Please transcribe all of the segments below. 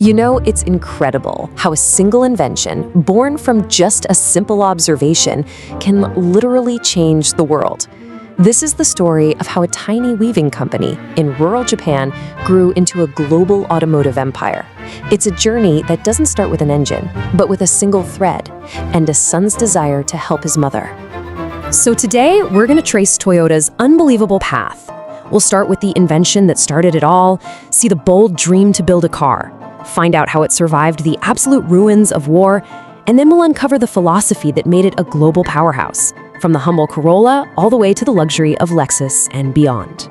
You know, it's incredible how a single invention, born from just a simple observation, can literally change the world. This is the story of how a tiny weaving company in rural Japan grew into a global automotive empire. It's a journey that doesn't start with an engine, but with a single thread and a son's desire to help his mother. So today, we're going to trace Toyota's unbelievable path. We'll start with the invention that started it all, see the bold dream to build a car, find out how it survived the absolute ruins of war, and then we'll uncover the philosophy that made it a global powerhouse, from the humble Corolla all the way to the luxury of Lexus and beyond.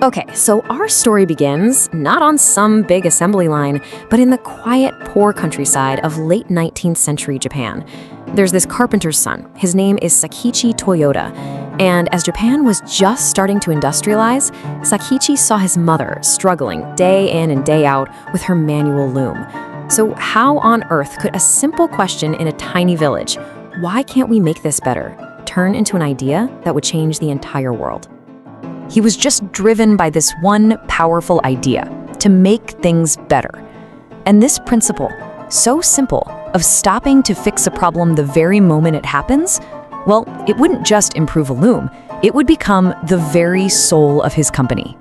Okay, so our story begins not on some big assembly line, but in the quiet, poor countryside of late 19th century Japan. There's this carpenter's son. His name is Sakichi Toyoda. And as Japan was just starting to industrialize, Sakichi saw his mother struggling day in and day out with her manual loom. So how on earth could a simple question in a tiny village, "Why can't we make this better?" turn into an idea that would change the entire world? He was just driven by this one powerful idea, to make things better. And this principle, so simple, of stopping to fix a problem the very moment it happens, well, it wouldn't just improve a loom, it would become the very soul of his company.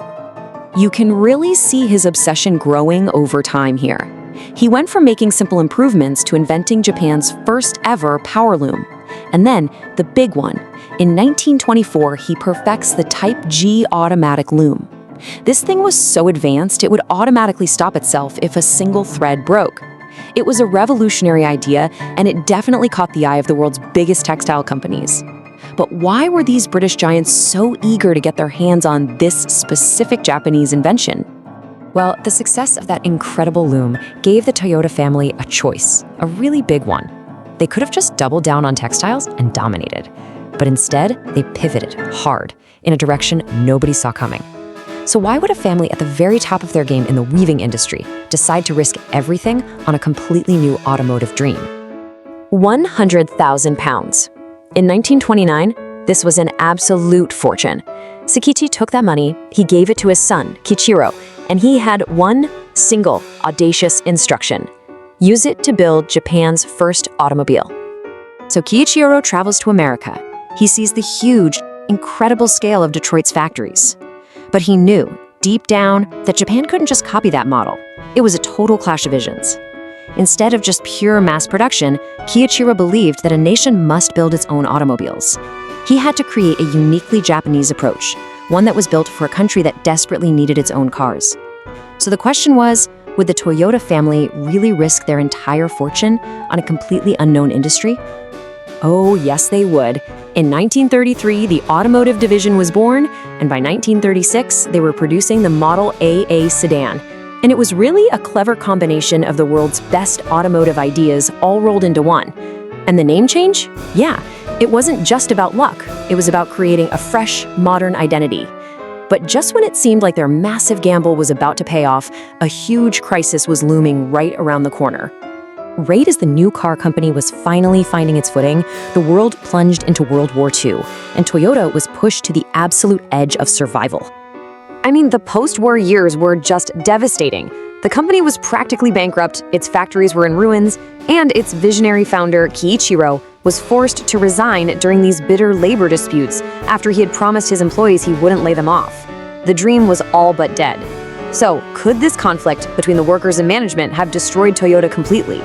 You can really see his obsession growing over time here. He went from making simple improvements to inventing Japan's first ever power loom. And then, the big one, in 1924, he perfects the Type G automatic loom. This thing was so advanced, it would automatically stop itself if a single thread broke. It was a revolutionary idea, and it definitely caught the eye of the world's biggest textile companies. But why were these British giants so eager to get their hands on this specific Japanese invention? Well, the success of that incredible loom gave the Toyota family a choice, a really big one. They could have just doubled down on textiles and dominated. But instead, they pivoted hard in a direction nobody saw coming. So why would a family at the very top of their game in the weaving industry decide to risk everything on a completely new automotive dream? 100,000 pounds. In 1929, this was an absolute fortune. Sakichi took that money, he gave it to his son, Kiichiro, and he had one single audacious instruction: use it to build Japan's first automobile. So Kiichiro travels to America. He sees the huge, incredible scale of Detroit's factories. But he knew, deep down, that Japan couldn't just copy that model. It was a total clash of visions. Instead of just pure mass production, Kiichiro believed that a nation must build its own automobiles. He had to create a uniquely Japanese approach, one that was built for a country that desperately needed its own cars. So the question was, would the Toyota family really risk their entire fortune on a completely unknown industry? Oh, yes, they would. In 1933, the automotive division was born, and by 1936, they were producing the Model AA sedan. And it was really a clever combination of the world's best automotive ideas all rolled into one. And the name change? Yeah, it wasn't just about luck. It was about creating a fresh, modern identity. But just when it seemed like their massive gamble was about to pay off, a huge crisis was looming right around the corner. Right as the new car company was finally finding its footing, the world plunged into World War II, and Toyota was pushed to the absolute edge of survival. I mean, the post-war years were just devastating. The company was practically bankrupt, its factories were in ruins, and its visionary founder, Kiichiro, was forced to resign during these bitter labor disputes after he had promised his employees he wouldn't lay them off. The dream was all but dead. So, could this conflict between the workers and management have destroyed Toyota completely?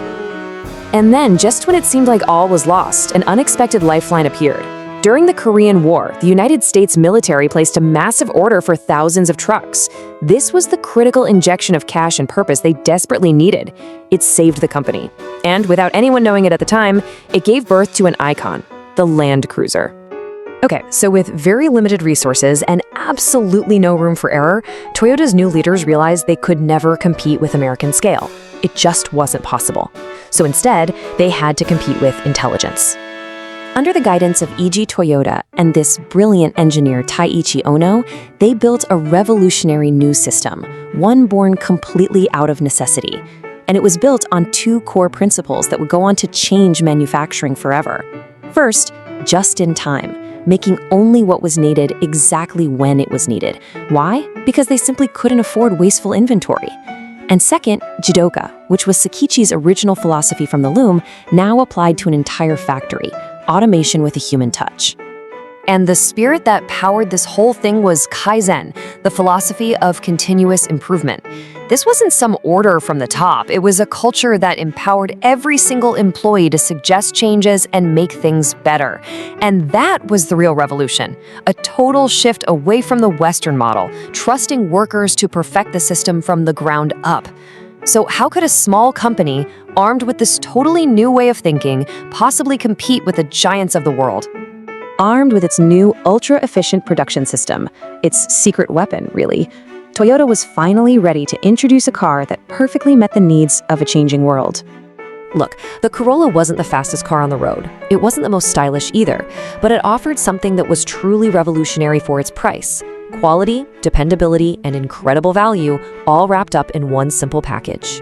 And then, just when it seemed like all was lost, an unexpected lifeline appeared. During the Korean War, the United States military placed a massive order for thousands of trucks. This was the critical injection of cash and purpose they desperately needed. It saved the company. And without anyone knowing it at the time, it gave birth to an icon, the Land Cruiser. Okay, so with very limited resources and absolutely no room for error, Toyota's new leaders realized they could never compete with American scale. It just wasn't possible. So instead, they had to compete with intelligence. Under the guidance of Eiji Toyoda and this brilliant engineer Taiichi Ono, they built a revolutionary new system, one born completely out of necessity. And it was built on two core principles that would go on to change manufacturing forever. First, just in time, making only what was needed exactly when it was needed. Why? Because they simply couldn't afford wasteful inventory. And second, Jidoka, which was Sakichi's original philosophy from the Loom, now applied to an entire factory, automation with a human touch. And the spirit that powered this whole thing was Kaizen, the philosophy of continuous improvement. This wasn't some order from the top. It was a culture that empowered every single employee to suggest changes and make things better. And that was the real revolution, a total shift away from the Western model, trusting workers to perfect the system from the ground up. So how could a small company, armed with this totally new way of thinking, possibly compete with the giants of the world? Armed with its new ultra-efficient production system, its secret weapon, really, Toyota was finally ready to introduce a car that perfectly met the needs of a changing world. Look, the Corolla wasn't the fastest car on the road. It wasn't the most stylish either, but it offered something that was truly revolutionary for its price. Quality, dependability, and incredible value, all wrapped up in one simple package.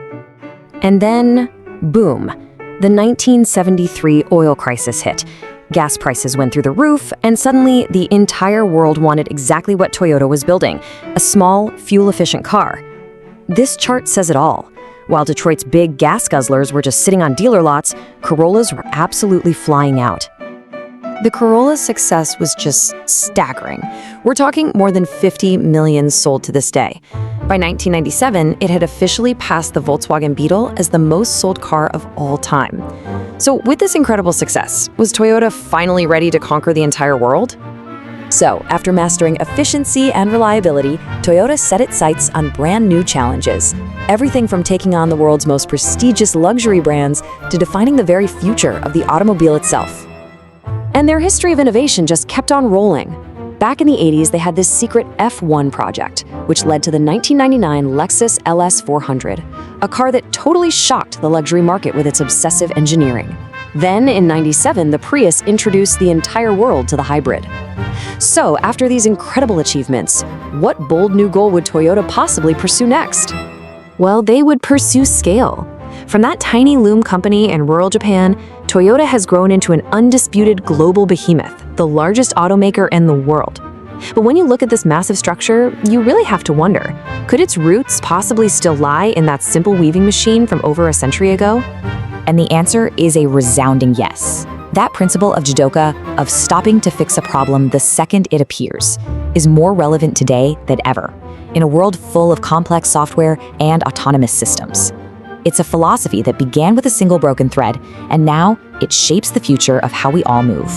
And then, boom, the 1973 oil crisis hit. Gas prices went through the roof, and suddenly the entire world wanted exactly what Toyota was building, a small, fuel-efficient car. This chart says it all. While Detroit's big gas guzzlers were just sitting on dealer lots, Corollas were absolutely flying out. The Corolla's success was just staggering. We're talking more than 50 million sold to this day. By 1997, it had officially passed the Volkswagen Beetle as the most sold car of all time. So with this incredible success, was Toyota finally ready to conquer the entire world? So, after mastering efficiency and reliability, Toyota set its sights on brand new challenges. Everything from taking on the world's most prestigious luxury brands to defining the very future of the automobile itself. And their history of innovation just kept on rolling. Back in the 80s, they had this secret F1 project, which led to the 1999 Lexus LS 400, a car that totally shocked the luxury market with its obsessive engineering. Then, in '97, the Prius introduced the entire world to the hybrid. So, after these incredible achievements, what bold new goal would Toyota possibly pursue next? Well, they would pursue scale. From that tiny Loom company in rural Japan, Toyota has grown into an undisputed global behemoth, the largest automaker in the world. But when you look at this massive structure, you really have to wonder, could its roots possibly still lie in that simple weaving machine from over a century ago? And the answer is a resounding yes. That principle of Jidoka, of stopping to fix a problem the second it appears, is more relevant today than ever, in a world full of complex software and autonomous systems. It's a philosophy that began with a single broken thread, and now it shapes the future of how we all move.